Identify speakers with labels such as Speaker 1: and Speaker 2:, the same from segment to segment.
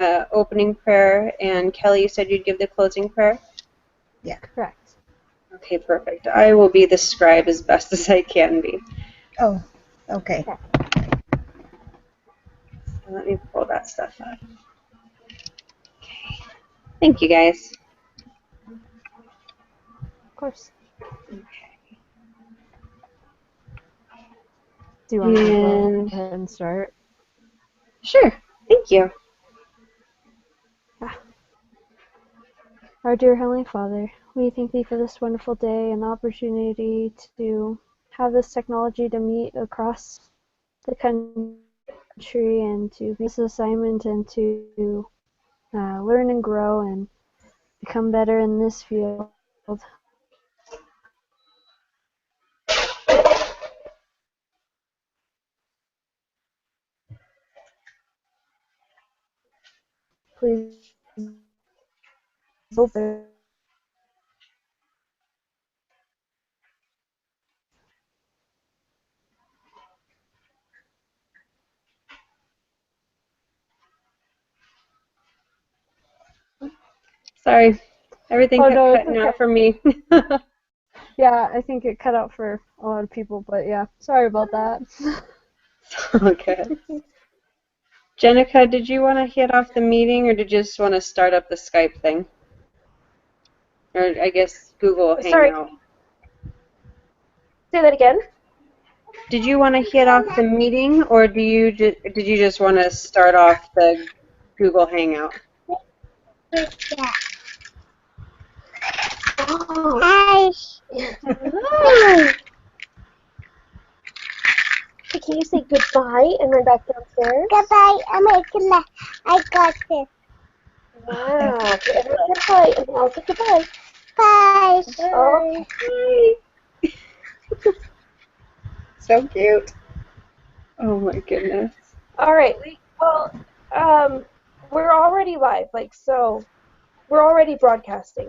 Speaker 1: opening prayer, and Kelly, you said you'd give the closing prayer?
Speaker 2: Yeah.
Speaker 3: Correct.
Speaker 1: Okay, perfect. I will be the scribe as best as I can be.
Speaker 2: Oh, okay.
Speaker 1: Let me pull that stuff up. Okay. Thank you, guys.
Speaker 3: Of course.
Speaker 1: Okay.
Speaker 3: Do you want to go ahead and start?
Speaker 1: Sure. Thank you.
Speaker 3: Our dear Heavenly Father, we thank Thee for this wonderful day and the opportunity to have this technology to meet across the country and to make this assignment and to learn and grow and become better in this field. Please open.
Speaker 1: Sorry. Everything kept cutting out for me.
Speaker 3: Yeah, I think it cut out for a lot of people, but yeah, sorry about that.
Speaker 1: Okay. Jenica, did you want to hit off the meeting, or did you just want to start up the Skype thing? Or I guess Google Hangout.
Speaker 4: Say that again.
Speaker 1: Did you want to hit off the meeting, or did you just want to start off the Google Hangout?
Speaker 4: Hi. Can you say goodbye and run back downstairs? Goodbye. I got this. Wow. Okay, everyone say bye, and I'll say goodbye. Bye. Bye.
Speaker 1: Okay. So cute. Oh my goodness.
Speaker 4: All right. Well, we're already live. So we're already broadcasting.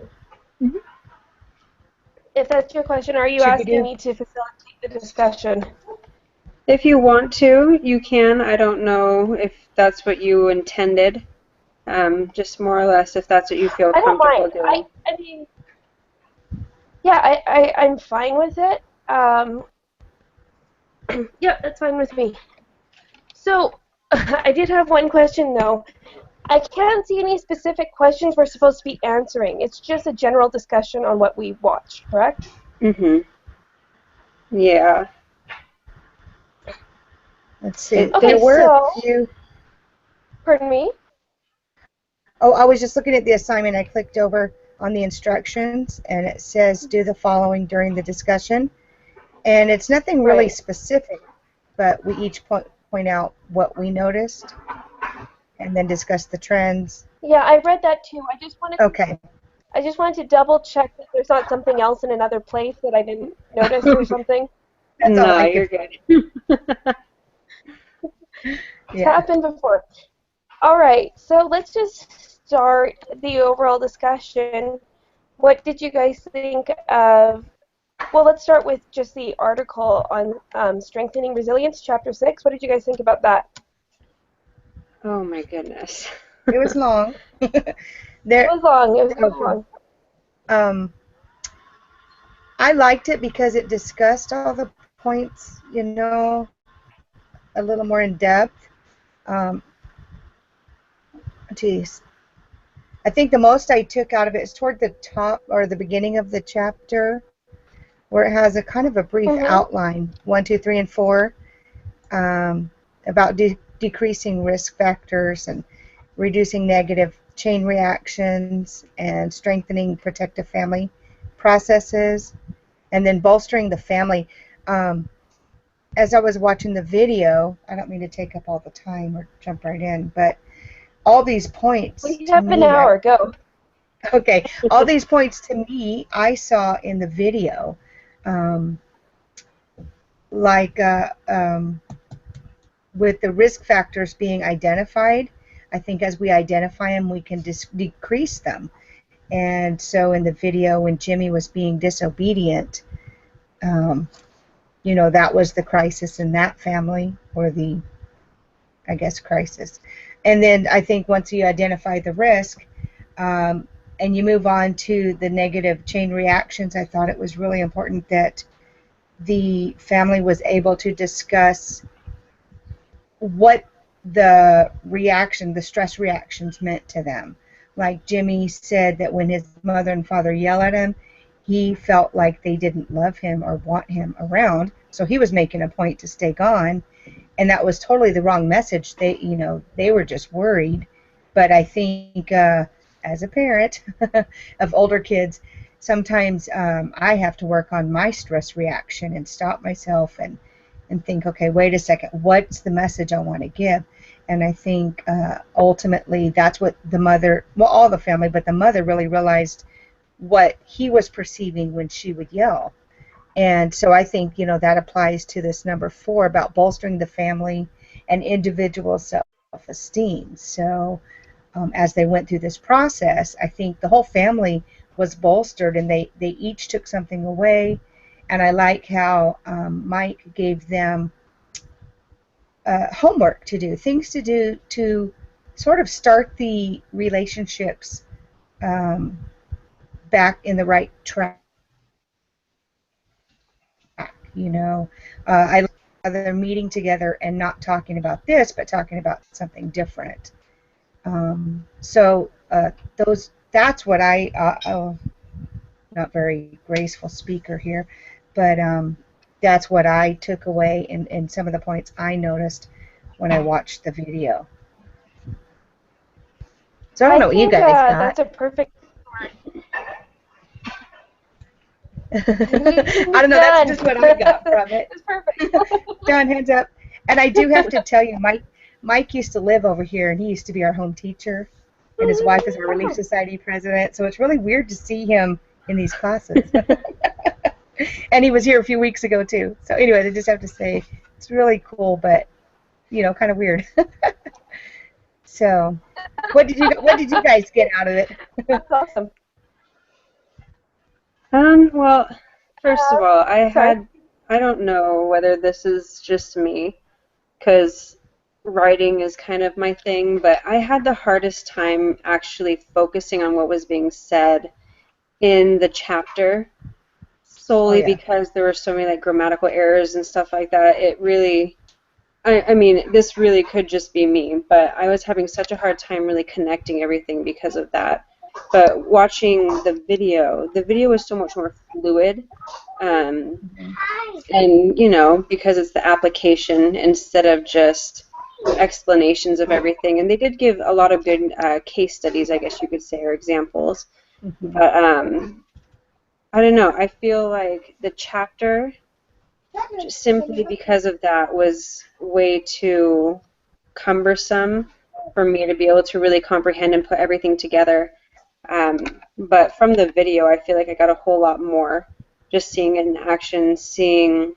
Speaker 1: Mm-hmm.
Speaker 4: If that's your question, are you asking me to facilitate the discussion?
Speaker 1: If you want to, you can. I don't know if that's what you intended. Just more or less if that's what you feel comfortable doing.
Speaker 4: I mean, yeah, I'm fine with it. Yeah, that's fine with me. So, I did have one question, though. I can't see any specific questions we're supposed to be answering. It's just a general discussion on what we watched, correct?
Speaker 1: Mm-hmm. Yeah.
Speaker 2: Let's see.
Speaker 4: Okay,
Speaker 2: there were a few.
Speaker 4: Pardon me?
Speaker 2: Oh, I was just looking at the assignment. I clicked over on the instructions, and it says do the following during the discussion. And it's nothing really specific, but we each point out what we noticed and then discuss the trends.
Speaker 4: Yeah, I read that too. I just wanted to double check that there's not something else in another place that I didn't notice or something.
Speaker 2: That's all
Speaker 1: no, you're good.
Speaker 4: It's happened before. All right, so let's just start the overall discussion. What did you guys think of? Well, let's start with just the article on strengthening resilience, chapter 6. What did you guys think about that?
Speaker 1: Oh my goodness.
Speaker 2: It was long.
Speaker 4: It was long.
Speaker 2: I liked it because it discussed all the points, a little more in depth. I think the most I took out of it is toward the top or the beginning of the chapter, where it has a kind of a brief outline, 1, 2, 3, and 4, about decreasing risk factors and reducing negative chain reactions and strengthening protective family processes, and then bolstering the family. As I was watching the video, I don't mean to take up all the time or jump right in, but all these points.
Speaker 4: We have an hour. Go.
Speaker 2: Okay, all these points to me, I saw in the video, with the risk factors being identified. I think as we identify them, we can decrease them. And so in the video, when Jimmy was being disobedient, that was the crisis in that family, or the, I guess, crisis. And then I think once you identify the risk, and you move on to the negative chain reactions, I thought it was really important that the family was able to discuss what the stress reactions meant to them. Like Jimmy said that when his mother and father yell at him, he felt like they didn't love him or want him around, so he was making a point to stay gone, and that was totally the wrong message. They were just worried. But I think as a parent of older kids, sometimes I have to work on my stress reaction and stop myself and think, okay, wait a second, what's the message I want to give? And I think ultimately that's what the mother, well, all the family, but the mother really realized what he was perceiving when she would yell. And so I think, that applies to this number 4 about bolstering the family and individual self-esteem. So as they went through this process, I think the whole family was bolstered, and they each took something away. And I like how Mike gave them homework to do, things to do to sort of start the relationships um, back in the right track. I like how they're meeting together and not talking about this, but talking about something different. That's what not very graceful speaker here, but that's what I took away, and some of the points I noticed when I watched the video. So I don't know what you guys got.
Speaker 4: That's a perfect.
Speaker 2: I don't know. That's just what I got from it.
Speaker 4: It's perfect.
Speaker 2: Done, hands up. And I do have to tell you, Mike used to live over here, and he used to be our home teacher, and his wife is our Relief Society president. So it's really weird to see him in these classes. And he was here a few weeks ago too. So anyway, I just have to say it's really cool, but kind of weird. So, what did you guys get out of it?
Speaker 4: That's awesome.
Speaker 1: Well, first of all, I don't know whether this is just me, because writing is kind of my thing, but I had the hardest time actually focusing on what was being said in the chapter, solely because there were so many grammatical errors and stuff like that. It really, I mean, this really could just be me, but I was having such a hard time really connecting everything because of that. But watching the video was so much more fluid, and because it's the application instead of just explanations of everything. And they did give a lot of good case studies, I guess you could say, or examples. But I don't know. I feel like the chapter, just simply because of that, was way too cumbersome for me to be able to really comprehend and put everything together. But from the video, I feel like I got a whole lot more just seeing it in action, seeing,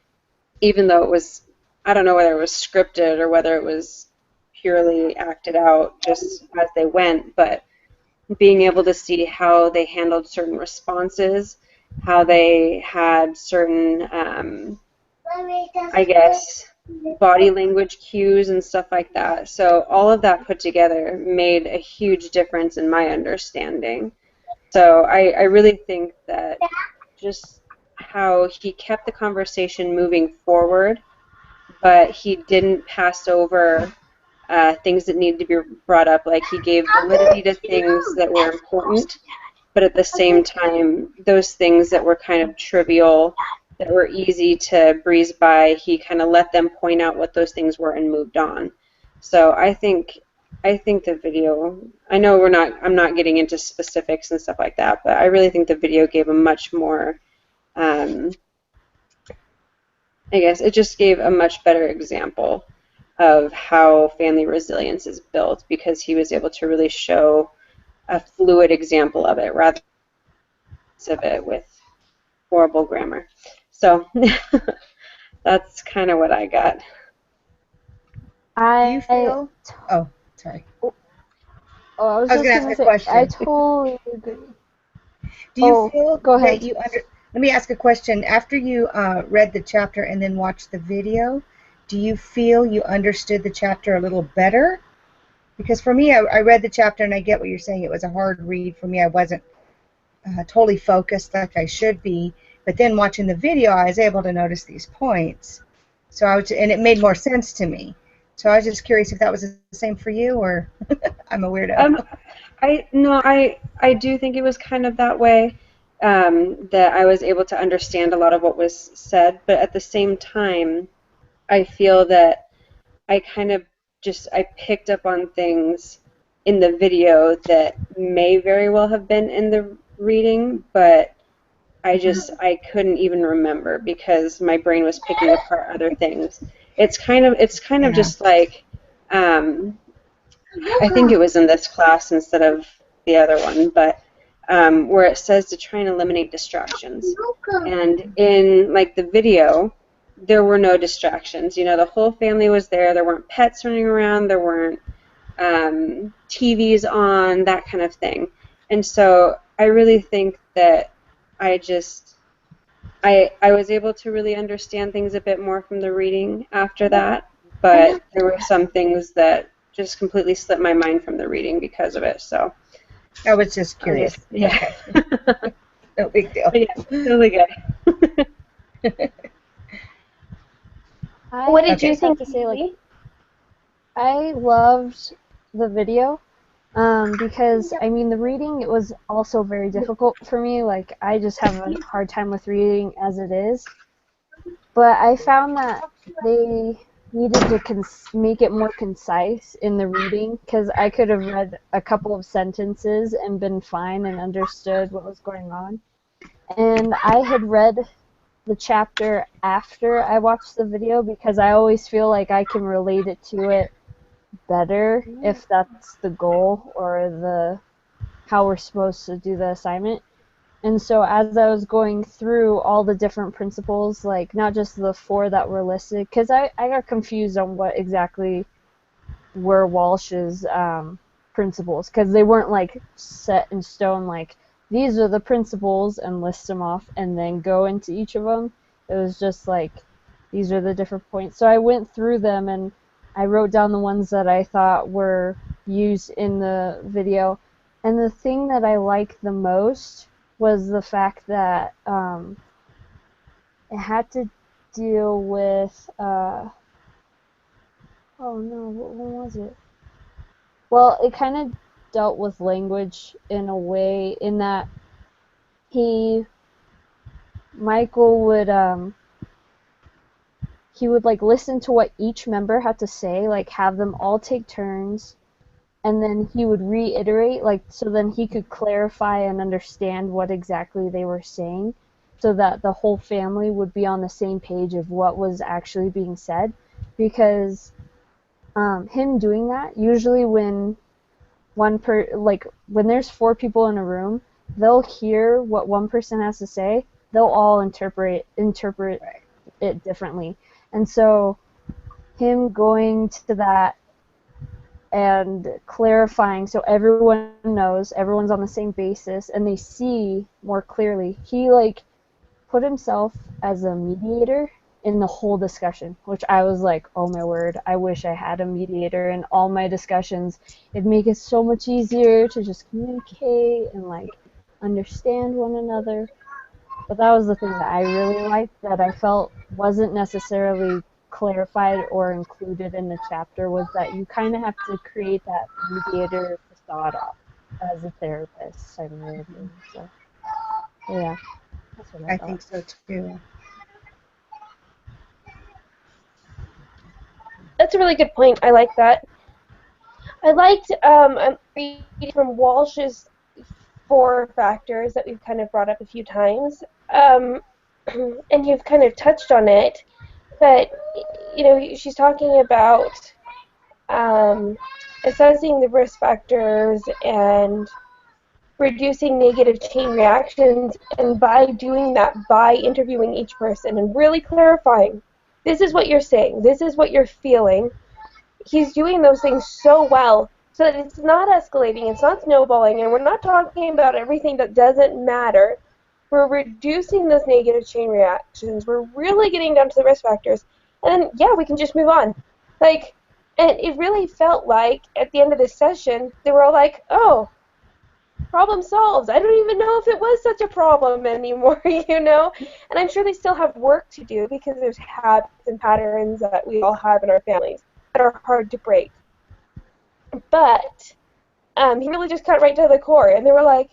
Speaker 1: even though it was, I don't know whether it was scripted or whether it was purely acted out just as they went, but being able to see how they handled certain responses, how they had certain, I guess, body language cues and stuff like that. So all of that put together made a huge difference in my understanding. So I really think that just how he kept the conversation moving forward, but he didn't pass over things that needed to be brought up. Like, he gave validity to things that were important, but at the same time, those things that were kind of trivial, that were easy to breeze by, he kind of let them point out what those things were and moved on. So I think the video, I know I'm not getting into specifics and stuff like that, but I really think the video gave a much more, I guess it just gave a much better example of how family resilience is built, because he was able to really show a fluid example of it rather than of it with horrible grammar. So that's kind of what I got.
Speaker 2: Do you feel? Oh, sorry.
Speaker 3: Oh, I was
Speaker 2: going to ask a question.
Speaker 3: I totally agree.
Speaker 2: Do you feel
Speaker 3: go ahead.
Speaker 2: that let me ask a question. After you read the chapter and then watched the video, do you feel you understood the chapter a little better? Because for me, I read the chapter and I get what you're saying. It was a hard read for me. I wasn't totally focused like I should be. But then watching the video, I was able to notice these points. So and it made more sense to me. So I was just curious if that was the same for you, or I'm a weirdo.
Speaker 1: I no, I do think it was kind of that way, that I was able to understand a lot of what was said, but at the same time, I feel that I kind of I picked up on things in the video that may very well have been in the reading, but I couldn't even remember because my brain was picking apart other things. It's kind of
Speaker 2: Yeah.
Speaker 1: just like, I think it was in this class instead of the other one, but where it says to try and eliminate distractions. And in like the video, there were no distractions. You know, the whole family was there. There weren't pets running around. There weren't TVs on, that kind of thing. And so I really think that I just I was able to really understand things a bit more from the reading after that, but there were some things that just completely slipped my mind from the reading because of it. So
Speaker 2: I was just
Speaker 1: I'll
Speaker 2: curious.
Speaker 1: just, yeah.
Speaker 2: Okay. No big deal.
Speaker 1: But yeah, totally good.
Speaker 4: What
Speaker 3: I
Speaker 4: did you
Speaker 2: Okay.
Speaker 3: just have
Speaker 4: think,
Speaker 3: to say, like,
Speaker 4: Haley?
Speaker 3: I loved the video because, I mean, the reading, it was also very difficult for me. Like, I just have a hard time with reading as it is. But I found that they needed to make it more concise in the reading because I could have read a couple of sentences and been fine and understood what was going on. And I had read the chapter after I watched the video because I always feel like I can relate it to it better if that's the goal or the how we're supposed to do the assignment. And so as I was going through all the different principles, like not just the four that were listed, because I got confused on what exactly were Walsh's principles, because they weren't like set in stone, like these are the principles and list them off and then go into each of them. It was just like these are the different points. So I went through them and I wrote down the ones that I thought were used in the video. And the thing that I liked the most was the fact that it had to deal with oh no, what one was it? Well, it kind of dealt with language in a way in that he Michael would he would like listen to what each member had to say, like have them all take turns, and then he would reiterate, like so then he could clarify and understand what exactly they were saying, so that the whole family would be on the same page of what was actually being said. Because him doing that, usually when when there's four people in a room, they'll hear what one person has to say. They'll all interpret it differently, and so him going to that and clarifying so everyone knows, everyone's on the same basis, and they see more clearly. He like put himself as a mediator in the whole discussion, which I was like, oh my word, I wish I had a mediator in all my discussions. It'd make it so much easier to just communicate and like understand one another. But that was the thing that I really liked that I felt wasn't necessarily clarified or included in the chapter, was that you kind of have to create that mediator facade as a therapist, I really think. So yeah, that's what I
Speaker 2: I
Speaker 3: thought.
Speaker 2: think so too.
Speaker 4: That's a really good point. I like that. I liked I'm reading from Walsh's four factors that we've kind of brought up a few times, and you've kind of touched on it. But she's talking about um, assessing the risk factors and reducing negative chain reactions, and by doing that, by interviewing each person and really clarifying, this is what you're saying, this is what you're feeling. He's doing those things so well so that it's not escalating, it's not snowballing, and we're not talking about everything that doesn't matter. We're reducing those negative chain reactions. We're really getting down to the risk factors. And then, yeah, we can just move on. Like, And it really felt like at the end of this session, they were all like, oh, problem solved. I don't even know if it was such a problem anymore, you know? And I'm sure they still have work to do because there's habits and patterns that we all have in our families that are hard to break. But he really just cut right to the core, and they were like,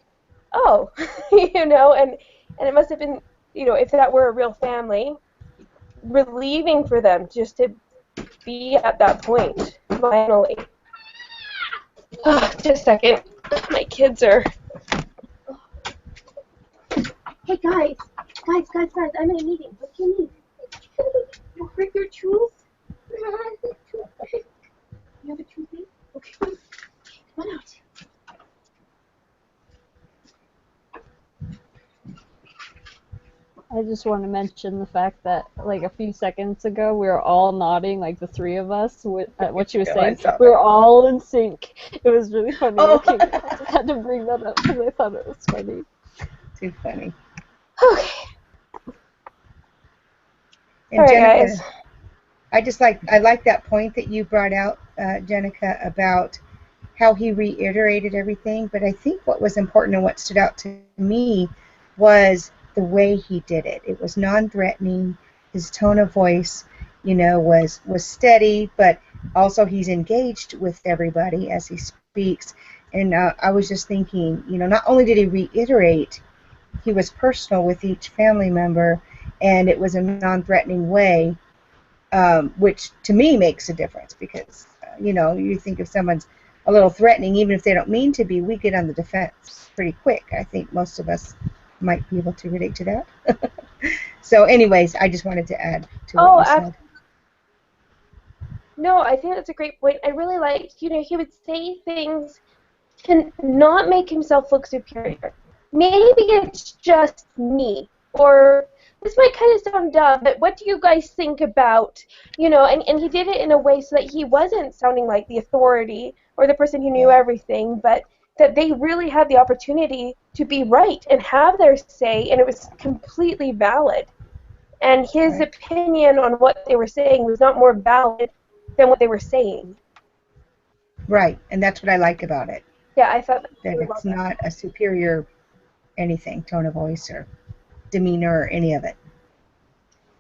Speaker 4: oh, you know, and it must have been, you know, if that were a real family, relieving for them just to be at that point, finally. Just a second. My kids are. Hey guys, I'm in a meeting. What do you need? You hurt your tooth? You have a toothache? Okay, come on out.
Speaker 3: I just want to mention the fact that, like, a few seconds ago, we were all nodding, like the three of us, at what she was saying. We were all in sync. It was really funny looking. I just had to bring that up because I thought it was funny.
Speaker 2: Too funny.
Speaker 4: Okay.
Speaker 2: And
Speaker 4: All right,
Speaker 2: Jenica,
Speaker 4: guys.
Speaker 2: I like that point that you brought out, Jenica, about how he reiterated everything. But I think what was important and what stood out to me was the way he did it. It was non-threatening. His tone of voice, was steady, but also he's engaged with everybody as he speaks. And I was just thinking, not only did he reiterate, he was personal with each family member, and it was a non-threatening way, which to me makes a difference because, you think if someone's a little threatening, even if they don't mean to be, we get on the defense pretty quick. I think most of us might be able to relate to that. So anyways, I just wanted to add to what you said.
Speaker 4: No, I think that's a great point. I really liked, he would say things to not make himself look superior. Maybe it's just me, or this might kind of sound dumb, but what do you guys think about, and he did it in a way so that he wasn't sounding like the authority or the person who knew everything, but that they really had the opportunity to be right and have their say, and it was completely valid. And his opinion on what they were saying was not more valid than what they were saying.
Speaker 2: Right, and that's what I like about it.
Speaker 4: Yeah, I thought
Speaker 2: that it's not a superior anything, tone of voice or demeanor or any of it.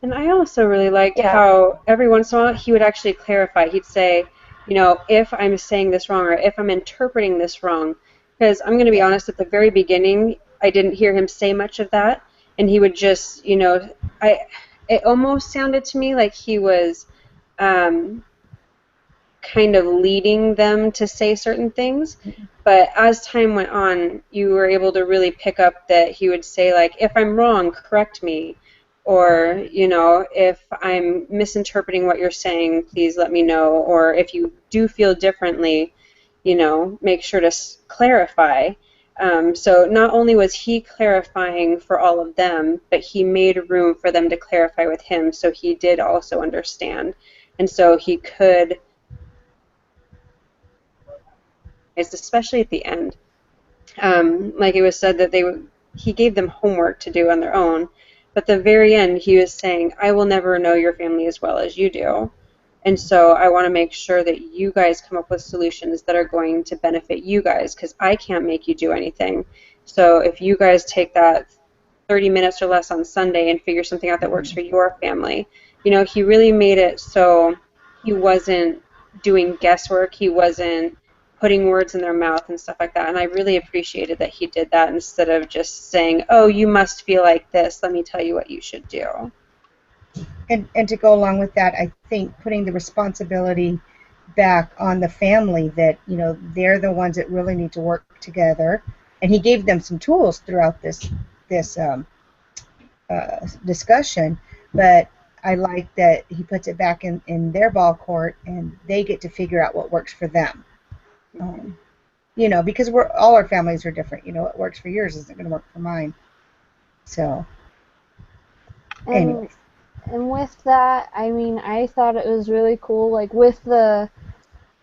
Speaker 1: And I also really liked how every once in a while he would actually clarify. He'd say, if I'm saying this wrong or if I'm interpreting this wrong. Because I'm going to be honest, at the very beginning, I didn't hear him say much of that. And he would just, it almost sounded to me like he was kind of leading them to say certain things. But as time went on, you were able to really pick up that he would say, like, if I'm wrong, correct me. Or, if I'm misinterpreting what you're saying, please let me know. Or if you do feel differently, make sure to clarify. So not only was he clarifying for all of them, but he made room for them to clarify with him, so he did also understand. And so he could, especially at the end, like it was said that he gave them homework to do on their own, but at the very end he was saying, I will never know your family as well as you do, and so I want to make sure that you guys come up with solutions that are going to benefit you guys, because I can't make you do anything. So if you guys take that 30 minutes or less on Sunday and figure something out that works for your family. He really made it so he wasn't doing guesswork. He wasn't putting words in their mouth and stuff like that. And I really appreciated that he did that instead of just saying, oh, you must feel like this. Let me tell you what you should do.
Speaker 2: And to go along with that, I think putting the responsibility back on the family that, they're the ones that really need to work together. And he gave them some tools throughout this discussion, but I like that he puts it back in their ball court and they get to figure out what works for them. Because all our families are different. What works for yours isn't going to work for mine. So, anyways.
Speaker 3: And with that, I thought it was really cool, like with the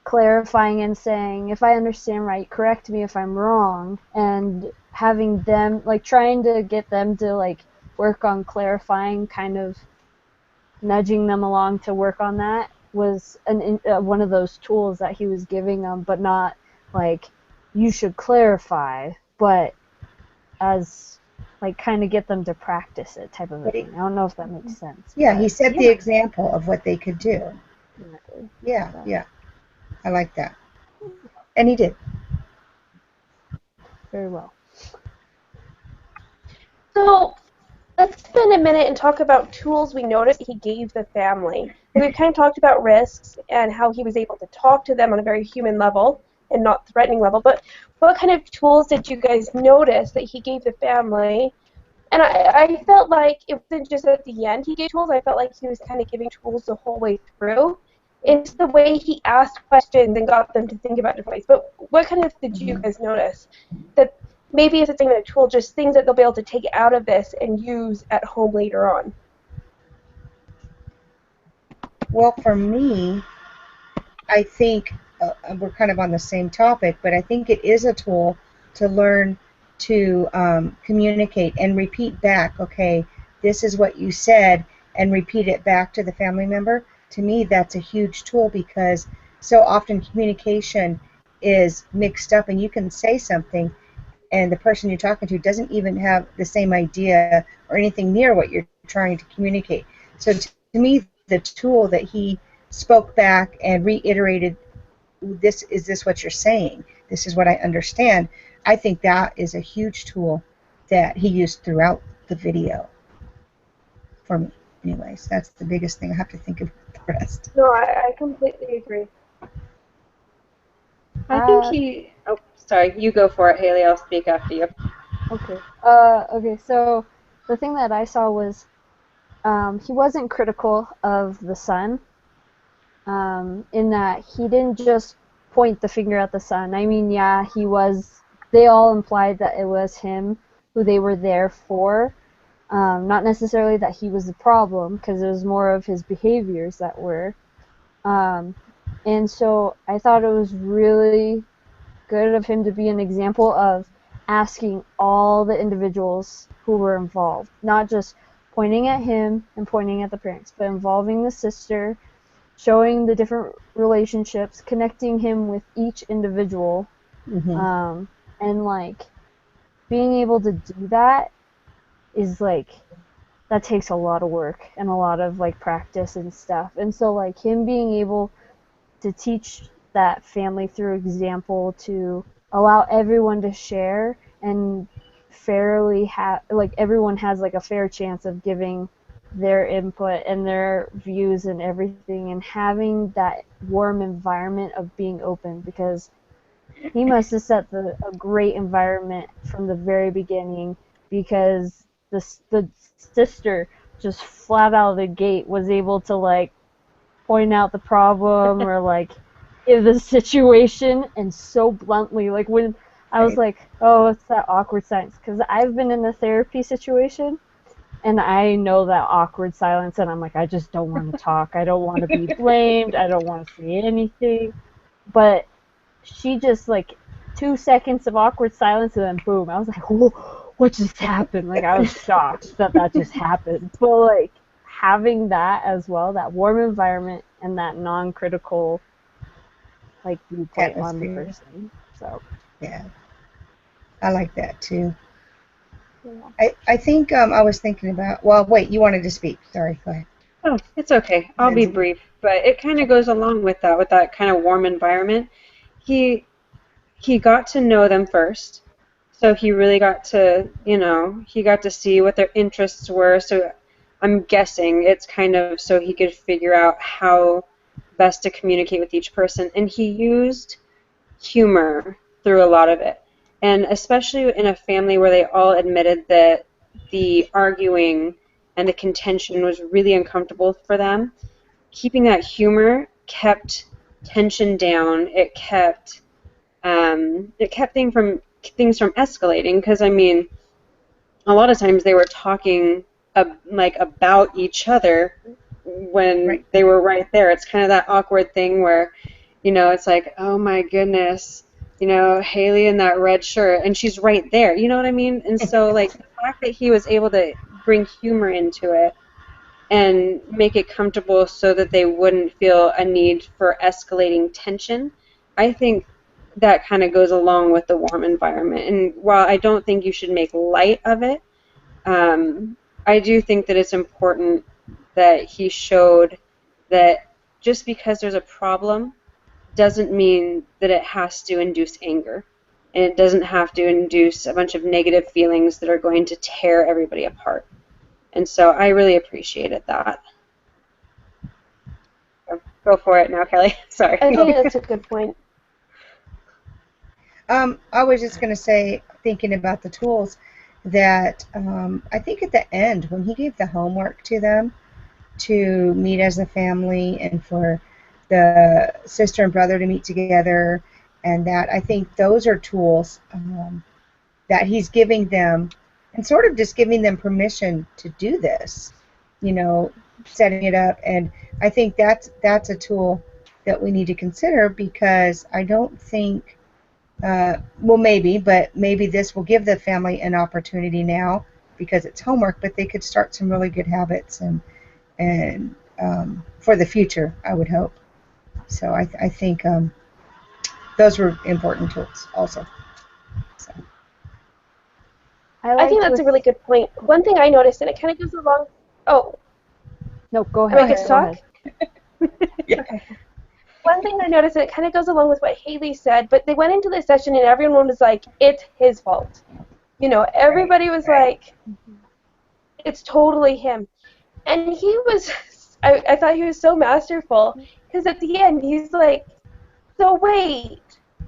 Speaker 3: clarifying and saying, if I understand right, correct me if I'm wrong, and having them, like, trying to get them to, like, work on clarifying, kind of nudging them along to work on that. was one of those tools that he was giving them, but not like you should clarify, but as like kind of get them to practice it type of a thing. I don't know if that makes sense.
Speaker 2: Yeah, he set the example of what they could do.
Speaker 3: Exactly.
Speaker 2: Yeah. I like that. And he did.
Speaker 3: Very well.
Speaker 4: So let's spend a minute and talk about tools we noticed he gave the family. We've kind of talked about risks and how he was able to talk to them on a very human level and not threatening level, but what kind of tools did you guys notice that he gave the family? And I felt like it wasn't just at the end he gave tools, I felt like he was kind of giving tools the whole way through. It's the way he asked questions and got them to think about different ways. But what kind of did you guys notice that maybe if it's even a tool, just things that they'll be able to take out of this and use at home later on?
Speaker 2: Well, for me, I think we're kind of on the same topic, but I think it is a tool to learn to communicate and repeat back, okay, this is what you said, and repeat it back to the family member. To me, that's a huge tool because so often communication is mixed up, and you can say something, and the person you're talking to doesn't even have the same idea or anything near what you're trying to communicate. So to me, the tool that he spoke back and reiterated, this what you're saying? This is what I understand. I think that is a huge tool that he used throughout the video for me. Anyways, that's the biggest thing. I have to think of the rest.
Speaker 4: No, I completely agree.
Speaker 1: I think he. Oh, sorry. You go for it, Haley. I'll speak after you.
Speaker 3: Okay. Okay. So the thing that I saw was he wasn't critical of the son. In that he didn't just point the finger at the son. I mean, yeah, he was. They all implied that it was him who they were there for. Not necessarily that he was the problem, because it was more of his behaviors that were. And so I thought it was really good of him to be an example of asking all the individuals who were involved, not just pointing at him and pointing at the parents, but involving the sister, showing the different relationships, connecting him with each individual, and like being able to do that is like that takes a lot of work and a lot of like practice and stuff. And so like him being able to teach that family through example, to allow everyone to share and fairly have like everyone has like a fair chance of giving their input and their views and everything, and having that warm environment of being open, because he must have set a great environment from the very beginning, because the sister just flat out of the gate was able to like point out the problem or like in the situation, and so bluntly, like when I was like, oh, it's that awkward silence, because I've been in a therapy situation and I know that awkward silence, and I'm like, I just don't want to talk, I don't want to be blamed, I don't want to say anything. But she just like 2 seconds of awkward silence, and then boom, I was like, whoa, what just happened? Like I was shocked that just happened. But like having that as well, that warm environment and that non-critical like viewpoint on the person. So
Speaker 2: yeah, I like that too. Yeah. I think I was thinking about. Well, wait, you wanted to speak. Sorry, go ahead.
Speaker 1: Oh, it's okay. I'll be brief, but it kind of goes along with that kind of warm environment. He got to know them first. So he really got to, he got to see what their interests were. So I'm guessing it's kind of so he could figure out how best to communicate with each person. And he used humor through a lot of it. And especially in a family where they all admitted that the arguing and the contention was really uncomfortable for them, keeping that humor kept tension down. It kept things from escalating, because I mean, a lot of times they were talking about each other when they were right there. It's kind of that awkward thing where, it's like, oh my goodness, Haley in that red shirt, and she's right there. You know what I mean? And so like the fact that he was able to bring humor into it and make it comfortable so that they wouldn't feel a need for escalating tension. I think that kind of goes along with the warm environment. And while I don't think you should make light of it, I do think that it's important that he showed that just because there's a problem doesn't mean that it has to induce anger. And it doesn't have to induce a bunch of negative feelings that are going to tear everybody apart. And so I really appreciated that. Go for it now, Kelly. Sorry.
Speaker 4: I think that's a good point.
Speaker 2: I was just going to say, thinking about the tools, that I think at the end, when he gave the homework to them to meet as a family and for the sister and brother to meet together, and that I think those are tools that he's giving them and sort of just giving them permission to do this, setting it up. And I think that's a tool that we need to consider, because I don't think well, maybe this will give the family an opportunity now because it's homework, but they could start some really good habits and for the future, I would hope. So I think those were important tools also. So.
Speaker 4: I think that's a really good point. One thing I noticed, and it kind of goes along. Oh.
Speaker 3: No, go ahead.
Speaker 4: Am I good to talk?
Speaker 2: Yeah.
Speaker 4: Okay. One thing I noticed, and it kind of goes along with what Haley said, but they went into this session and everyone was like, it's his fault. Everybody was like, it's totally him. And he was, I thought he was so masterful, because at the end he's like, so wait,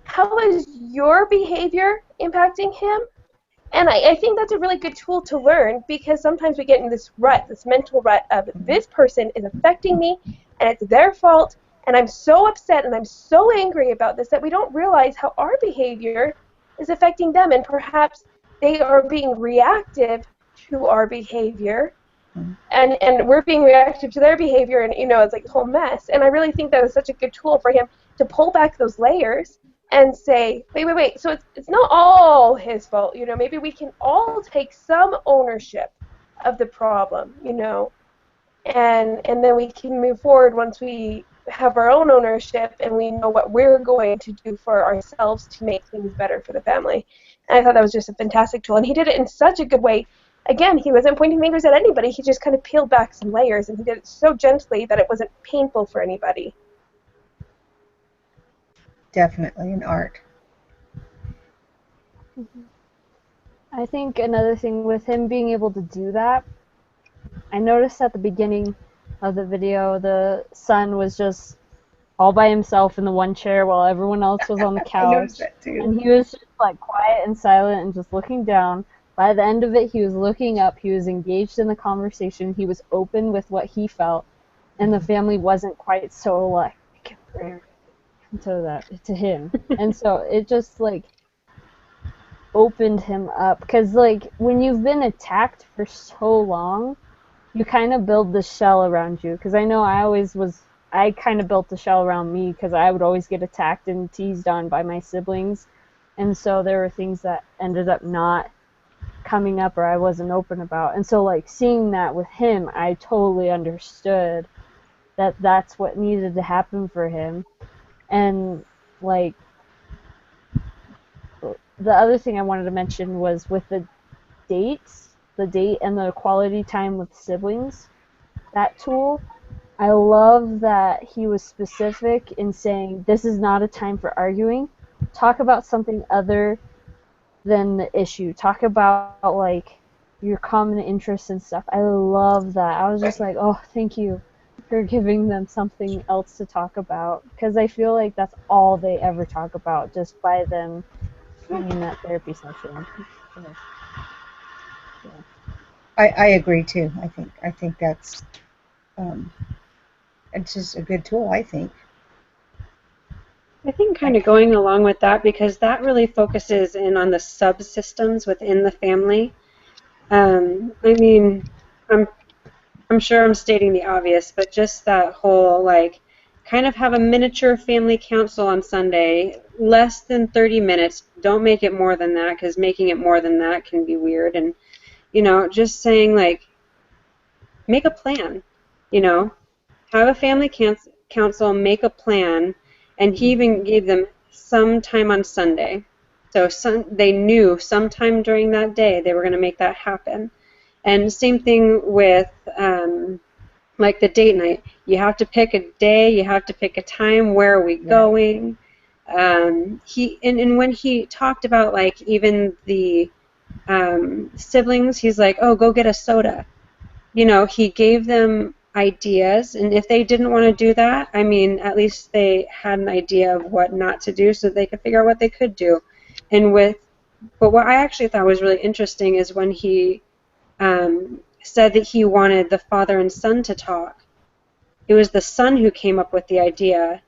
Speaker 4: how is your behavior impacting him? And I think that's a really good tool to learn, because sometimes we get in this rut, this mental rut of this person is affecting me and it's their fault, and I'm so upset and I'm so angry about this that we don't realize how our behavior is affecting them, and perhaps they are being reactive to our behavior, and we're being reactive to their behavior, and it's like a whole mess. And I really think that was such a good tool for him to pull back those layers and say, wait, so it's not all his fault, maybe we can all take some ownership of the problem, and then we can move forward once we have our own ownership and we know what we're going to do for ourselves to make things better for the family. And I thought that was just a fantastic tool, and he did it in such a good way. Again, he wasn't pointing fingers at anybody, he just kind of peeled back some layers, and he did it so gently that it wasn't painful for anybody.
Speaker 2: Definitely an art.
Speaker 3: I think another thing with him being able to do that, I noticed at the beginning of the video, the son was just all by himself in the one chair while everyone else was on the couch.
Speaker 2: I noticed that too.
Speaker 3: And he was just like quiet and silent and just looking down. By the end of it, he was looking up, he was engaged in the conversation, he was open with what he felt, and the family wasn't quite so like to him. And so it just like opened him up, because like when you've been attacked for so long, you kind of build the shell around you. Because I know I kind of built the shell around me, because I would always get attacked and teased on by my siblings, and so there were things that ended up not coming up or I wasn't open about. And so like seeing that with him, I totally understood that that's what needed to happen for him. And like the other thing I wanted to mention was with the date and the quality time with siblings, that tool, I love that he was specific in saying this is not a time for arguing. Talk about something other than the issue. Talk about like your common interests and stuff. I love that. I was just like, oh, thank you for giving them something else to talk about, because I feel like that's all they ever talk about just by them in that therapy session. Yeah.
Speaker 2: I agree too. I think that's it's just a good tool, I think.
Speaker 1: I think kind of going along with that, because that really focuses in on the subsystems within the family. I mean, I'm sure I'm stating the obvious, but just that whole like kind of have a miniature family council on Sunday, less than 30 minutes. Don't make it more than that, because making it more than that can be weird. And just saying like, make a plan. You know, have a family council, make a plan, and he even gave them some time on Sunday. So they knew sometime during that day they were going to make that happen. And same thing with like the date night. You have to pick a day, you have to pick a time, where are we going? And when he talked about like even the siblings, he's like, oh, go get a soda. You know, he gave them ideas, and if they didn't want to do that, I mean, at least they had an idea of what not to do so they could figure out what they could do. And but what I actually thought was really interesting is when he said that he wanted the father and son to talk. It was the son who came up with the idea,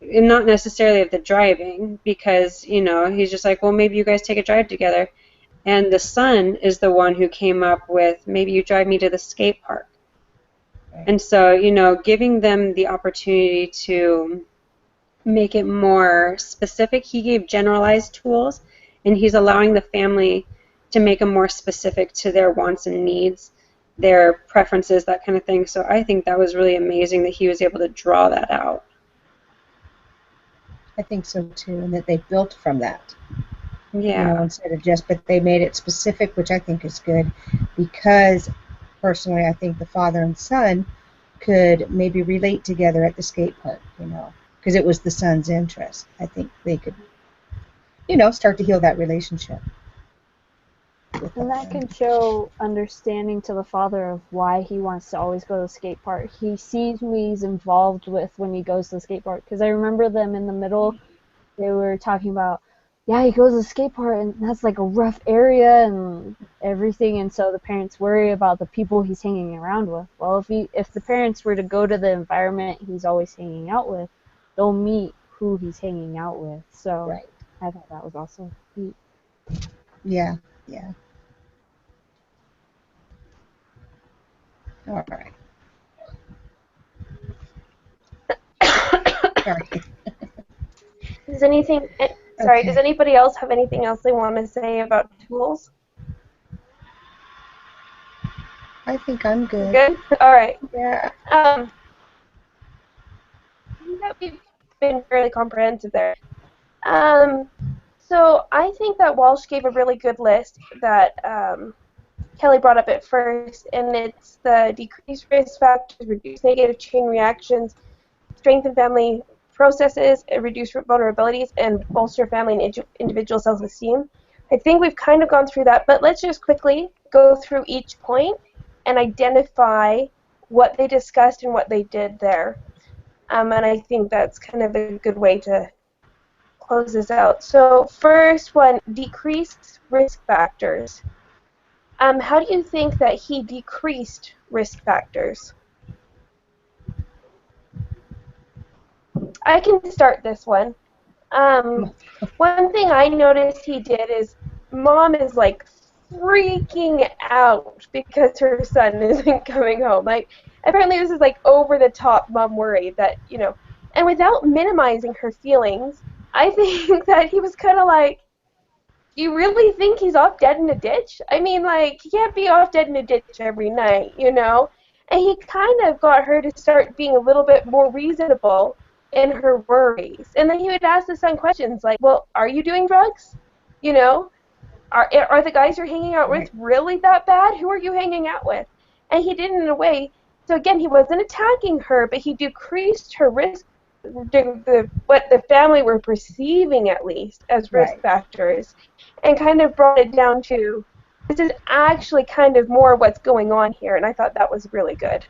Speaker 1: and not necessarily of the driving, because, you know, he's just like, well, maybe you guys take a drive together. And the son is the one who came up with, maybe you drive me to the skate park. And so, you know, giving them the opportunity to make it more specific. He gave generalized tools, and he's allowing the family to make them more specific to their wants and needs, their preferences, that kind of thing. So I think that was really amazing that he was able to draw that out.
Speaker 2: I think so too, and that they built from that.
Speaker 1: Yeah.
Speaker 2: You know, instead of just, but they made it specific, which I think is good, because personally I think the father and son could maybe relate together at the skate park, you know, because it was the son's interest. I think they could, you know, start to heal that relationship.
Speaker 3: And that can show understanding to the father of why he wants to always go to the skate park. He sees who he's involved with when he goes to the skate park. Because I remember them in the middle, they were talking about, yeah, he goes to the skate park and that's like a rough area and everything. And so the parents worry about the people he's hanging around with. Well, if the parents were to go to the environment he's always hanging out with, they'll meet who he's hanging out with. So
Speaker 2: Right.
Speaker 3: I thought that was also neat.
Speaker 2: Yeah, yeah. All right. Sorry.
Speaker 4: Does anything? Sorry. Okay. Does anybody else have anything else they want to say about tools?
Speaker 2: I think I'm good.
Speaker 4: Good. All right.
Speaker 2: Yeah.
Speaker 4: I think that we've been fairly comprehensive there. So I think that Walsh gave a really good list that Kelly brought up at first, and it's the decreased risk factors, reduce negative chain reactions, strengthen family processes, reduce vulnerabilities, and bolster family and individual self-esteem. I think we've kind of gone through that, but let's just quickly go through each point and identify what they discussed and what they did there. And I think that's kind of a good way to close this out. So first one, decreased risk factors. How do you think that he decreased risk factors? I can start this one. One thing I noticed he did is mom is like freaking out because her son isn't coming home. Like, apparently this is like over the top mom worry that, you know, and without minimizing her feelings, I think that he was kind of like, you really think he's off dead in a ditch? I mean, like, he can't be off dead in a ditch every night, you know? And he kind of got her to start being a little bit more reasonable in her worries. And then he would ask the son questions like, well, are you doing drugs? You know? Are the guys you're hanging out with really that bad? Who are you hanging out with? And he did it in a way, so again, he wasn't attacking her, but he decreased her risk, what the family were perceiving at least as risk factors, and kind of brought it down to, this is actually kind of more what's going on here, and I thought that was really good.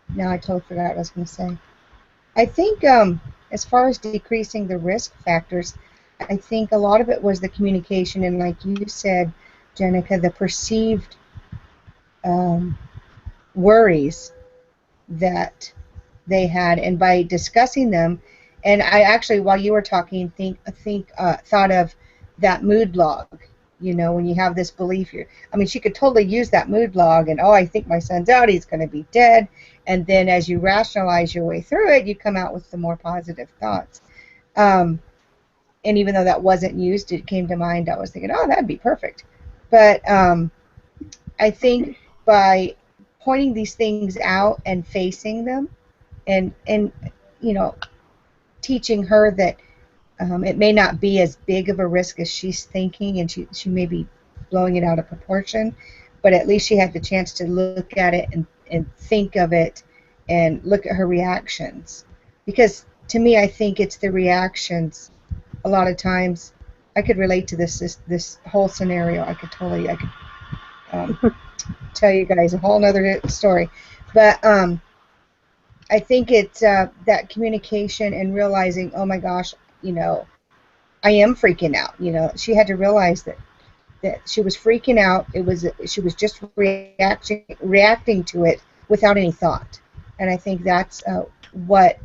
Speaker 2: Now I totally forgot what I was going to say. I think as far as decreasing the risk factors, I think a lot of it was the communication, and like you said, Jenica, the perceived worries that they had, and by discussing them, and I actually, while you were talking, thought of that mood log. You know, when you have this belief, she could totally use that mood log, and I think my son's out, he's going to be dead, and then as you rationalize your way through it, you come out with the more positive thoughts. and even though that wasn't used, it came to mind. I was thinking, oh, that'd be perfect. But I think by pointing these things out and facing them, and you know, teaching her that it may not be as big of a risk as she's thinking, and she may be blowing it out of proportion, but at least she had the chance to look at it and think of it and look at her reactions. Because to me, I think it's the reactions. A lot of times, I could relate to this whole scenario. I could tell you guys a whole nother story, but I think it's that communication and realizing, oh my gosh, you know, I am freaking out. You know, she had to realize that she was freaking out. She was just reacting to it without any thought, and I think that's what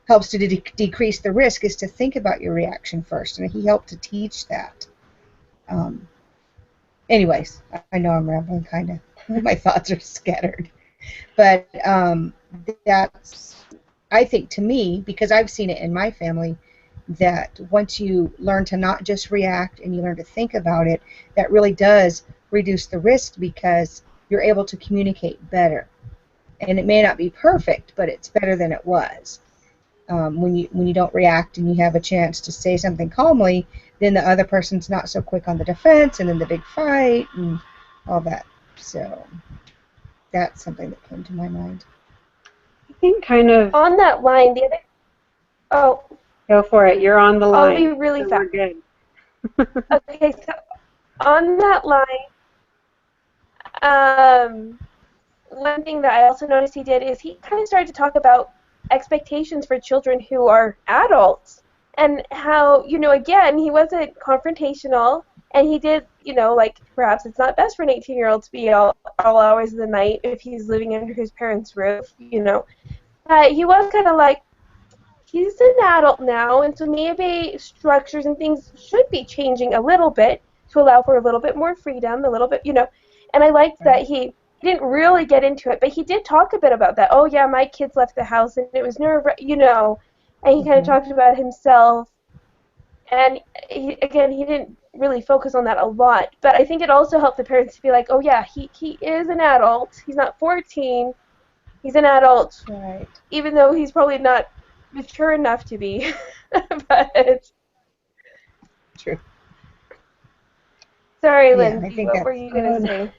Speaker 2: helps to decrease the risk is to think about your reaction first, and he helped to teach that. Um, Anyways, I know I'm rambling, kind of. My thoughts are scattered, but that's, I think, to me, because I've seen it in my family, that once you learn to not just react and you learn to think about it, that really does reduce the risk because you're able to communicate better. And it may not be perfect, but it's better than it was. When you don't react and you have a chance to say something calmly, then the other person's not so quick on the defense, and then the big fight and all that. So that's something that came to my mind.
Speaker 1: I think kind of.
Speaker 4: On that line, the other. Oh,
Speaker 1: Go for it. You're on the
Speaker 4: I'll
Speaker 1: line.
Speaker 4: be really
Speaker 1: So
Speaker 4: fast.
Speaker 1: we're good.
Speaker 4: Okay, so on that line, um, one thing that I also noticed he did is he kind of started to talk about expectations for children who are adults and how, again, he wasn't confrontational and he did, like perhaps it's not best for an 18-year-old to be all hours of the night if he's living under his parents' roof. He was kind of like, he's an adult now, and so maybe structures and things should be changing a little bit to allow for a little bit more freedom, a little bit. And I liked that he didn't really get into it, but he did talk a bit about that. Oh yeah, my kids left the house and it was and he kind of talked about himself, and again, he didn't really focus on that a lot, but I think it also helped the parents to be like, oh yeah, he is an adult. He's not 14. He's an adult,
Speaker 2: Right.
Speaker 4: even though he's probably not mature enough to be. But
Speaker 2: True.
Speaker 4: sorry,
Speaker 2: Yeah, I
Speaker 4: Lindsay,
Speaker 2: think
Speaker 4: what were
Speaker 2: that's
Speaker 4: you gonna say?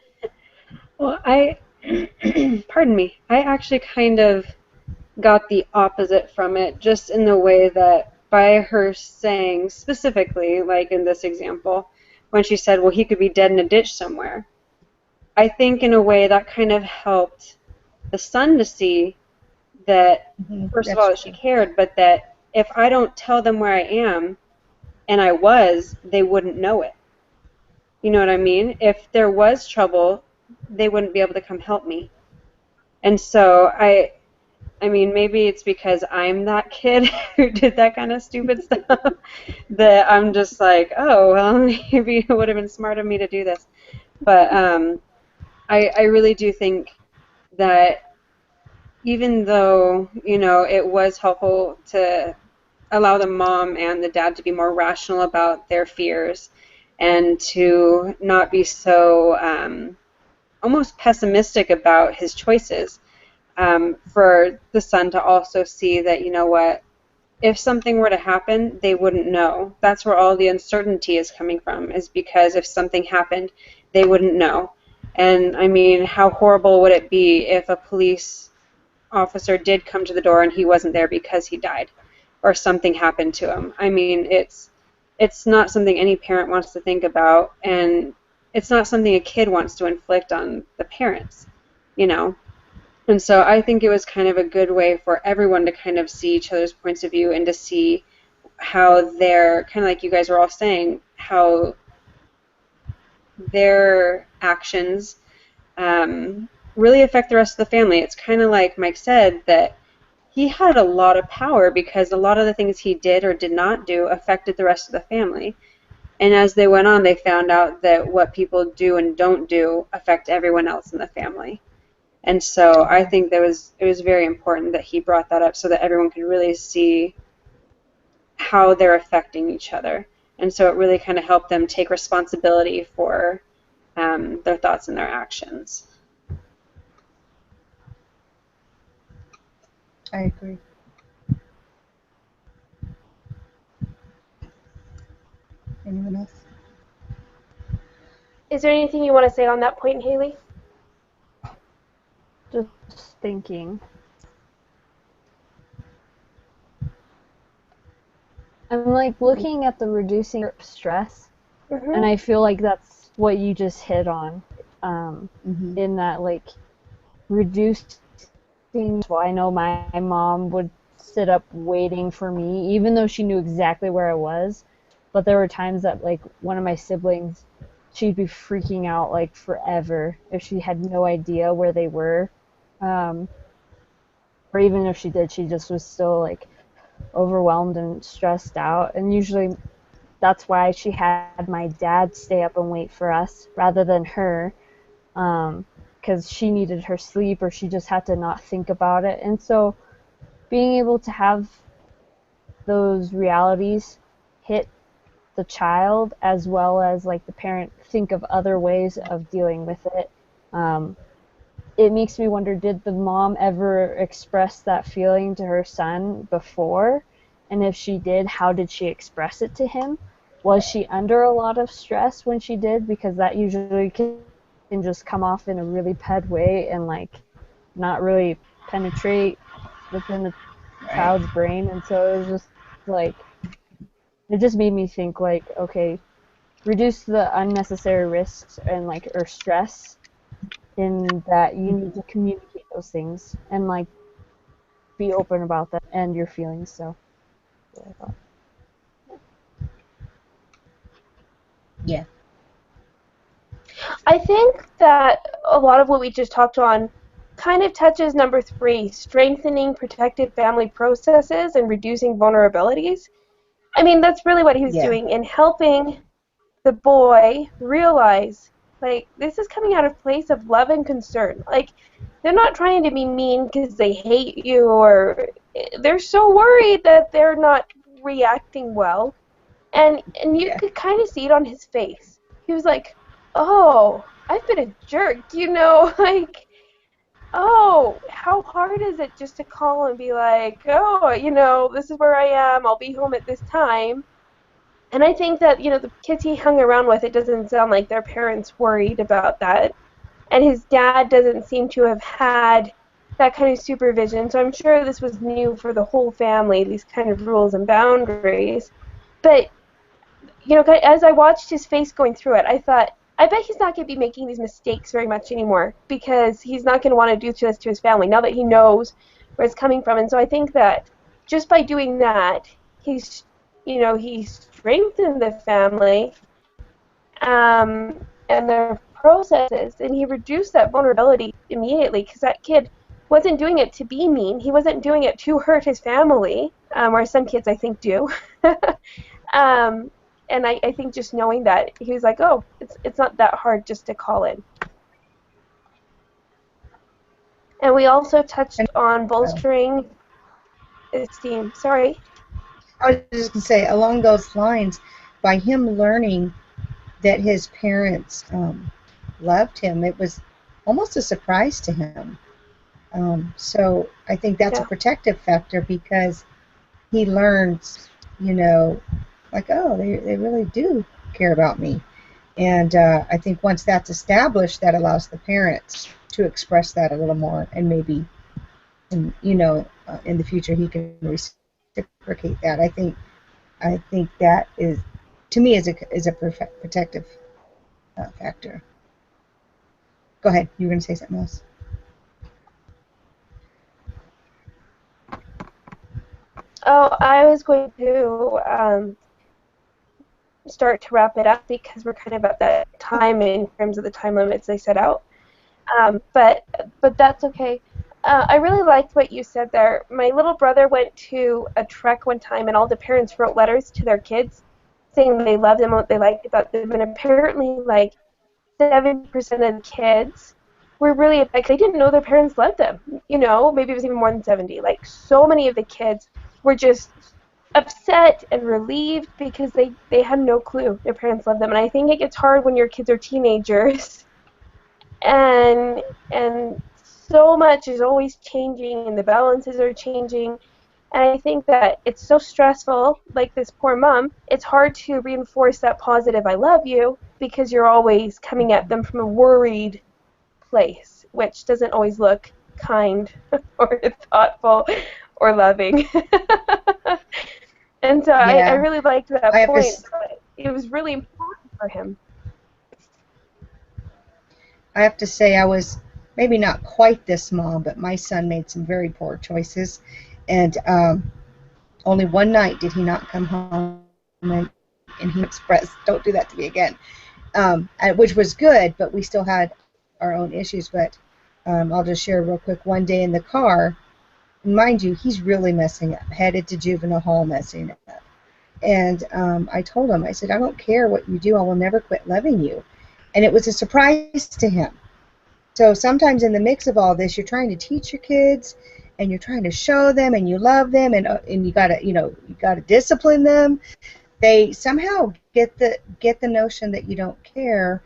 Speaker 1: Well, pardon me, I actually kind of got the opposite from it, just in the way that by her saying specifically, like in this example, when she said, well, he could be dead in a ditch somewhere, I think in a way that kind of helped the son to see that, first of all,
Speaker 2: that's
Speaker 1: that she
Speaker 2: true.
Speaker 1: cared, but that if I don't tell them where I am, and I was, they wouldn't know it. You know what I mean? If there was trouble, they wouldn't be able to come help me. And so I mean, maybe it's because I'm that kid who did that kind of stupid stuff that I'm just like, oh, well, maybe it would have been smart of me to do this. But I really do think that even though, it was helpful to allow the mom and the dad to be more rational about their fears and to not be so almost pessimistic about his choices, for the son to also see that, you know what, if something were to happen, they wouldn't know. That's where all the uncertainty is coming from, is because if something happened, they wouldn't know. And I mean, how horrible would it be if a police officer did come to the door and he wasn't there because he died or something happened to him? I mean, it's not something any parent wants to think about, and it's not something a kid wants to inflict on the parents, you know. And so I think it was kind of a good way for everyone to kind of see each other's points of view and to see how their, kind of like you guys were all saying, how their actions really affect the rest of the family. It's kind of like Mike said, that he had a lot of power because a lot of the things he did or did not do affected the rest of the family. And as they went on, they found out that what people do and don't do affect everyone else in the family. And so I think it was very important that he brought that up so that everyone could really see how they're affecting each other. And so it really kind of helped them take responsibility for their thoughts and their actions.
Speaker 2: I agree. Anyone else?
Speaker 4: Is there anything you want to say on that point, Haley?
Speaker 3: Just thinking. I'm like looking at the reducing stress, and I feel like that's what you just hit on. In that, like, reducing. Well, I know my mom would sit up waiting for me, even though she knew exactly where I was. But there were times that, like, one of my siblings, she'd be freaking out like forever if she had no idea where they were. Or even if she did, she just was still like overwhelmed and stressed out. And usually that's why she had my dad stay up and wait for us rather than her, because she needed her sleep or she just had to not think about it. And so being able to have those realities hit the child as well as like the parent think of other ways of dealing with it. It makes me wonder, did the mom ever express that feeling to her son before? And if she did, how did she express it to him? Was she under a lot of stress when she did? Because that usually can just come off in a really bad way and like not really penetrate within the child's brain. And so it was just like, it just made me think like, okay, reduce the unnecessary risks and like or stress in that you need to communicate those things and like be open about them and your feelings. So
Speaker 2: Yeah.
Speaker 4: I think that a lot of what we just talked on kind of touches number 3, strengthening protected family processes and reducing vulnerabilities. I mean, that's really what he was doing in helping the boy realize, like, this is coming out of place of love and concern. Like, they're not trying to be mean because they hate you, or they're so worried that they're not reacting well. And you could kind of see it on his face. He was like, oh, I've been a jerk, like, oh, how hard is it just to call and be like, oh, this is where I am, I'll be home at this time. And I think that, the kids he hung around with, it doesn't sound like their parents worried about that. And his dad doesn't seem to have had that kind of supervision. So I'm sure this was new for the whole family, these kind of rules and boundaries. But, as I watched his face going through it, I thought, I bet he's not going to be making these mistakes very much anymore because he's not going to want to do this to his family now that he knows where it's coming from. And so I think that just by doing that, he strengthened the family and their processes, and he reduced that vulnerability immediately because that kid wasn't doing it to be mean. He wasn't doing it to hurt his family, whereas some kids I think do. And I think just knowing that, he was like, oh, it's not that hard just to call in. And we also touched on bolstering esteem. Sorry.
Speaker 2: I was just going to say, along those lines, by him learning that his parents loved him, it was almost a surprise to him. So I think that's a protective factor because he learns, like, oh, they really do care about me. And I think once that's established, that allows the parents to express that a little more, and maybe, in the future he can reciprocate that. I think that is, to me, is a protective factor. Go ahead. You were going to say something else.
Speaker 4: Oh, I was going to start to wrap it up because we're kind of at that time in terms of the time limits they set out. But that's okay. I really liked what you said there. My little brother went to a trek one time, and all the parents wrote letters to their kids saying they loved them, what they liked about them, and apparently, like, 70% of the kids were really like they didn't know their parents loved them. Maybe it was even more than 70. Like, so many of the kids were just upset and relieved because they had no clue their parents loved them. And I think it gets hard when your kids are teenagers and so much is always changing and the balances are changing. And I think that it's so stressful, like this poor mom, it's hard to reinforce that positive I love you because you're always coming at them from a worried place, which doesn't always look kind or thoughtful or loving. And so I
Speaker 2: Yeah.
Speaker 4: really liked that
Speaker 2: I have to
Speaker 4: point. It was really important for him.
Speaker 2: I have to say I was maybe not quite this small, but my son made some very poor choices, and only one night did he not come home and he expressed, "Don't do that to me again," which was good, but we still had our own issues. But I'll just share real quick. One day in the car, and mind you, he's really messing up, headed to juvenile hall messing up. And I told him, I said, "I don't care what you do, I will never quit loving you." And it was a surprise to him. So sometimes in the mix of all this, you're trying to teach your kids, and you're trying to show them, and you love them, and you gotta you gotta discipline them. They somehow get the notion that you don't care,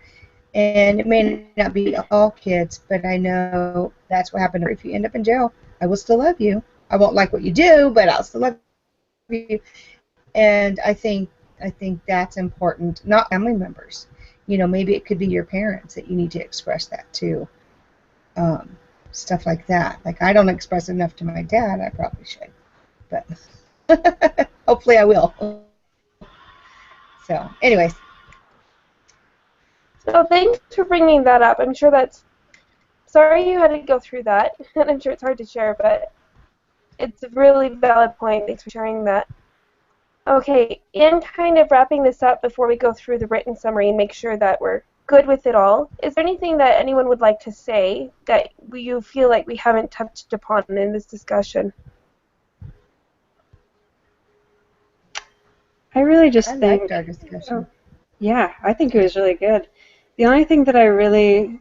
Speaker 2: and it may not be all kids, but I know that's what happened. If you end up in jail, I will still love you. I won't like what you do, but I'll still love you. And I think that's important. Not family members. Maybe it could be your parents that you need to express that to. Um, Stuff like that. Like I don't express enough to my dad. I probably should, but hopefully I will. So, anyways,
Speaker 4: So thanks for bringing that up. I'm sure that's sorry you had to go through that, and I'm sure it's hard to share, but it's a really valid point. Thanks for sharing that. Okay, in kind of wrapping this up before we go through the written summary and make sure that we're good with it all, is there anything that anyone would like to say that you feel like we haven't touched upon in this discussion?
Speaker 1: I really
Speaker 2: I
Speaker 1: just
Speaker 2: liked
Speaker 1: think,
Speaker 2: our
Speaker 1: oh,
Speaker 2: discussion.
Speaker 1: yeah, I think it was really good. The only thing that I really,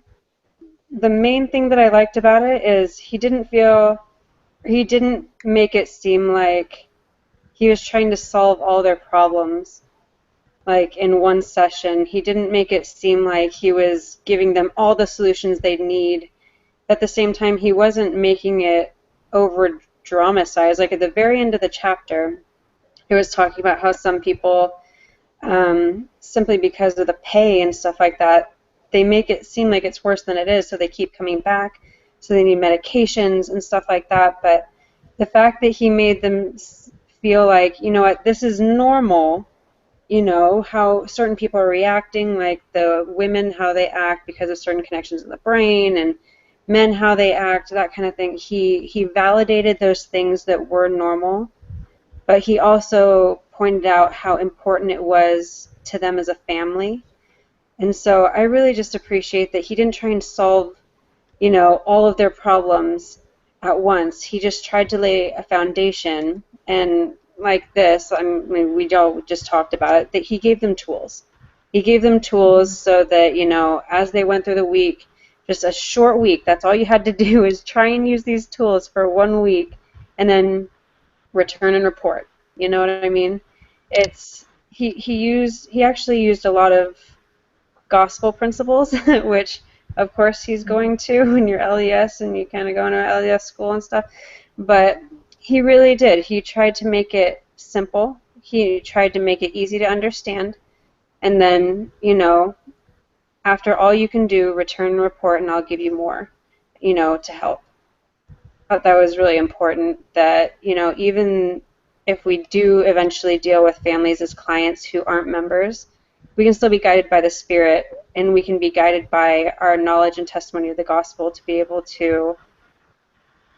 Speaker 1: the main thing that I liked about it is he didn't make it seem like he was trying to solve all their problems like in one session. He didn't make it seem like he was giving them all the solutions they need. At the same time, he wasn't making it over dramatized. Like at the very end of the chapter, he was talking about how some people, simply because of the pay and stuff like that, they make it seem like it's worse than it is, so they keep coming back, so they need medications and stuff like that. But the fact that he made them feel like, you know what, this is normal, how certain people are reacting, like the women, how they act because of certain connections in the brain, and men, how they act, that kind of thing. He validated those things that were normal, but he also pointed out how important it was to them as a family. And so I really just appreciate that he didn't try and solve, all of their problems at once. He just tried to lay a foundation. And like this, I mean, we all just talked about it, that he gave them tools. He gave them tools so that, as they went through the week, just a short week, that's all you had to do is try and use these tools for 1 week and then return and report. You know what I mean? It's he actually used a lot of gospel principles, which of course he's going to when you're LES and you kind of go into LES school and stuff. But he really did. He tried to make it simple. He tried to make it easy to understand. And then, after all you can do, return and report, and I'll give you more, to help. I thought that was really important that, even if we do eventually deal with families as clients who aren't members, we can still be guided by the Spirit, and we can be guided by our knowledge and testimony of the gospel to be able to,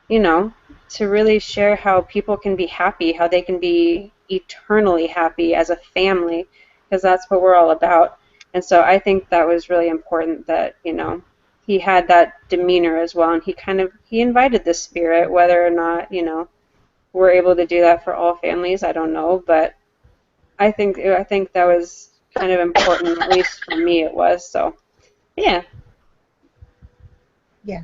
Speaker 1: you know, to really share how people can be happy, how they can be eternally happy as a family, because that's what we're all about. And so I think that was really important that, he had that demeanor as well, and he invited the Spirit, whether or not, we're able to do that for all families, I don't know, but I think that was kind of important, at least for me it was. So yeah.
Speaker 2: Yeah.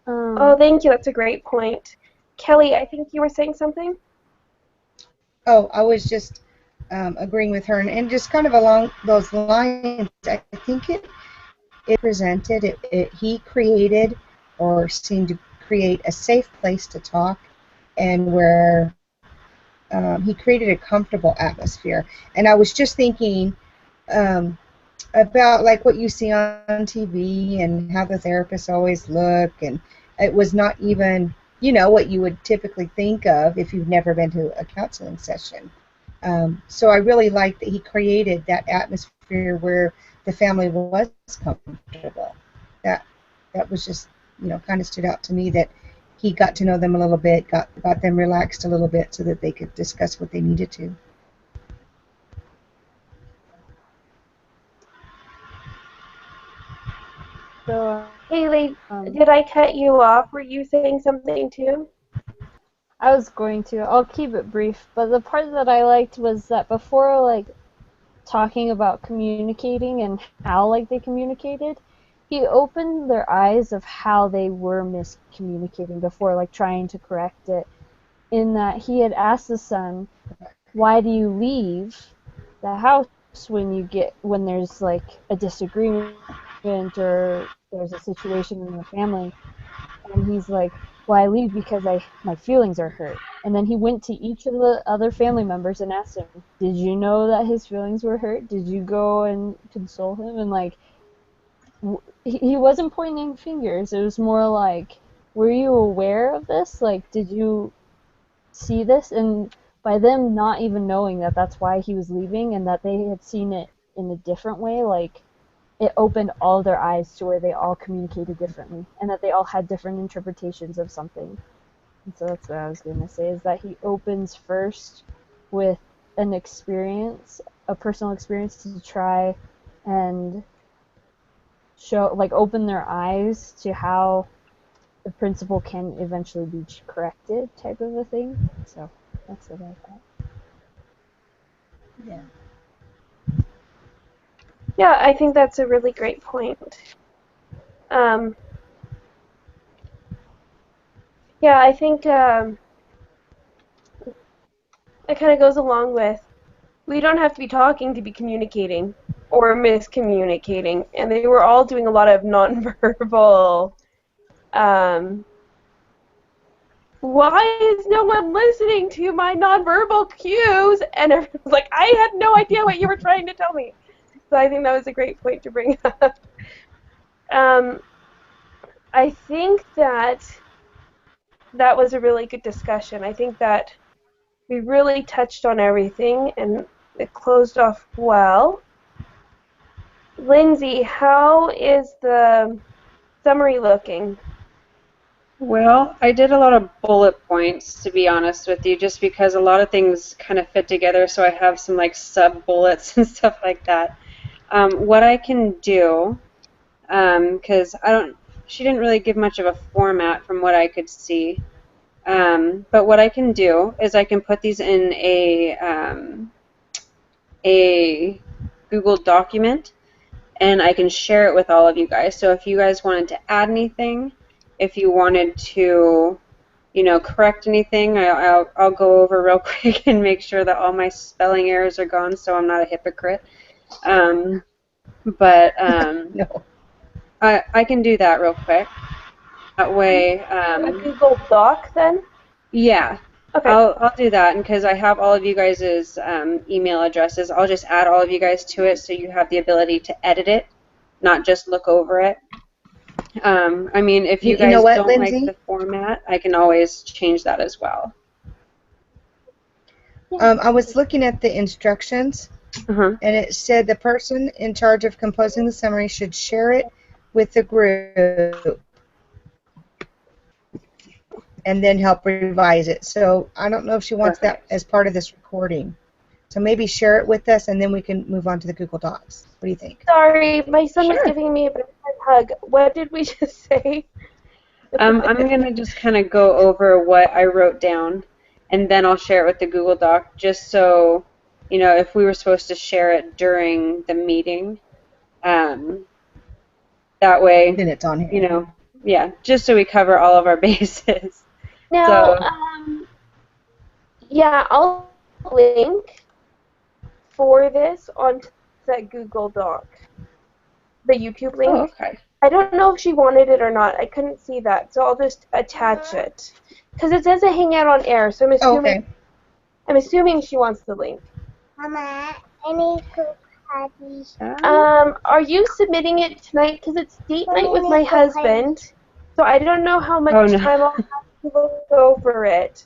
Speaker 4: Oh,
Speaker 3: Um,
Speaker 4: thank you. That's a great point. Kelly, I think you were saying something?
Speaker 2: Oh, I was just agreeing with her, and just kind of along those lines. I think it presented he created or seemed to create a safe place to talk, and where he created a comfortable atmosphere. And I was just thinking um, about like what you see on TV and how the therapists always look, and it was not even what you would typically think of if you've never been to a counseling session. So I really like that he created that atmosphere where the family was comfortable. That that was just kind of stood out to me, that he got to know them a little bit, got them relaxed a little bit so that they could discuss what they needed to.
Speaker 3: So,
Speaker 4: Haley,
Speaker 3: um,
Speaker 4: did I cut you off? Were you saying something too?
Speaker 3: I was going to. I'll keep it brief, but the part that I liked was that before, like, talking about communicating and how, like, they communicated, he opened their eyes of how they were miscommunicating before, like, trying to correct it. In that he had asked the son, "Why do you leave the house when there's like a disagreement or there's a situation in the family?" And he's like, "Well, I leave because my feelings are hurt." And then he went to each of the other family members and asked him, "Did you know that his feelings were hurt? Did you go and console him?" And like, he wasn't pointing fingers. It was more like, "Were you aware of this? Like, did you see this?" And by them not even knowing that that's why he was leaving and that they had seen it in a different way, like, it opened all their eyes to where they all communicated differently and that they all had different interpretations of something. And so that's what I was going to say, is that he opens first with an experience, a personal experience, to try and show, like, open their eyes to how the principle can eventually be corrected, type of a thing. So that's what I thought.
Speaker 2: Yeah.
Speaker 4: Yeah, I think that's a really great point. Um, yeah, I think it kind of goes along with, we don't have to be talking to be communicating or miscommunicating, and they were all doing a lot of nonverbal. Um, why is no one listening to my nonverbal cues? And everyone's like, I had no idea what you were trying to tell me. So I think that was a great point to bring up. Um, I think that was a really good discussion. I think that we really touched on everything and it closed off well. Lindsay, how is the summary looking?
Speaker 1: Well, I did a lot of bullet points, to be honest with you, just because a lot of things kind of fit together, so I have some like sub bullets and stuff like that. What I can do, because she didn't really give much of a format from what I could see. But what I can do is I can put these in a Google document, and I can share it with all of you guys. So if you guys wanted to add anything, if you wanted to, correct anything, I'll go over real quick and make sure that all my spelling errors are gone, so I'm not a hypocrite. Um, but
Speaker 2: No.
Speaker 1: I can do that real quick. That way,
Speaker 4: A Google Doc then?
Speaker 1: yeah,
Speaker 4: Okay.
Speaker 1: I'll do that, and because I have all of you guys' email addresses, I'll just add all of you guys to it so you have the ability to edit it, not just look over it. I mean, if you
Speaker 2: You know
Speaker 1: guys
Speaker 2: what,
Speaker 1: don't like
Speaker 2: Lindsay?
Speaker 1: the format, I can always change that as well.
Speaker 2: I was looking at the instructions,
Speaker 1: Uh-huh.
Speaker 2: and it said the person in charge of composing the summary should share it with the group and then help revise it. So I don't know if she wants that
Speaker 1: Perfect.
Speaker 2: as part of this recording. So maybe share it with us, and then we can move on to the Google Docs. What do you think?
Speaker 4: Sorry, my son was
Speaker 2: Sure.
Speaker 4: giving me a bedtime hug. What did we just say?
Speaker 1: I'm gonna just kind of go over what I wrote down, and then I'll share it with the Google Doc, just so, if we were supposed to share it during the meeting, um, that way,
Speaker 2: Then it's on
Speaker 1: you
Speaker 2: here.
Speaker 1: know, yeah, just so we cover all of our bases.
Speaker 4: Now,
Speaker 1: So,
Speaker 4: yeah, I'll link for this onto that Google Doc, the YouTube
Speaker 1: Oh,
Speaker 4: link.
Speaker 1: okay.
Speaker 4: I don't know if she wanted it or not. I couldn't see that, so I'll just attach it. Because it says a hangout on air, so
Speaker 2: Okay.
Speaker 4: I'm assuming she wants the link.
Speaker 5: Mama, I need cookies.
Speaker 4: Are you submitting it tonight? Because it's date
Speaker 5: Mommy,
Speaker 4: night with
Speaker 5: I
Speaker 4: my
Speaker 5: need cookies.
Speaker 4: husband, so I don't know how
Speaker 1: Oh,
Speaker 4: much
Speaker 1: no.
Speaker 4: time I'll have to look over it.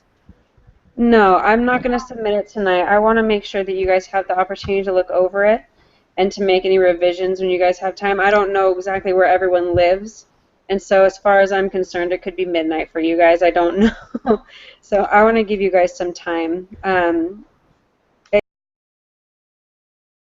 Speaker 1: No, I'm not going to submit it tonight. I want to make sure that you guys have the opportunity to look over it and to make any revisions when you guys have time. I don't know exactly where everyone lives, and so as far as I'm concerned, it could be midnight for you guys. I don't know. So I want to give you guys some time.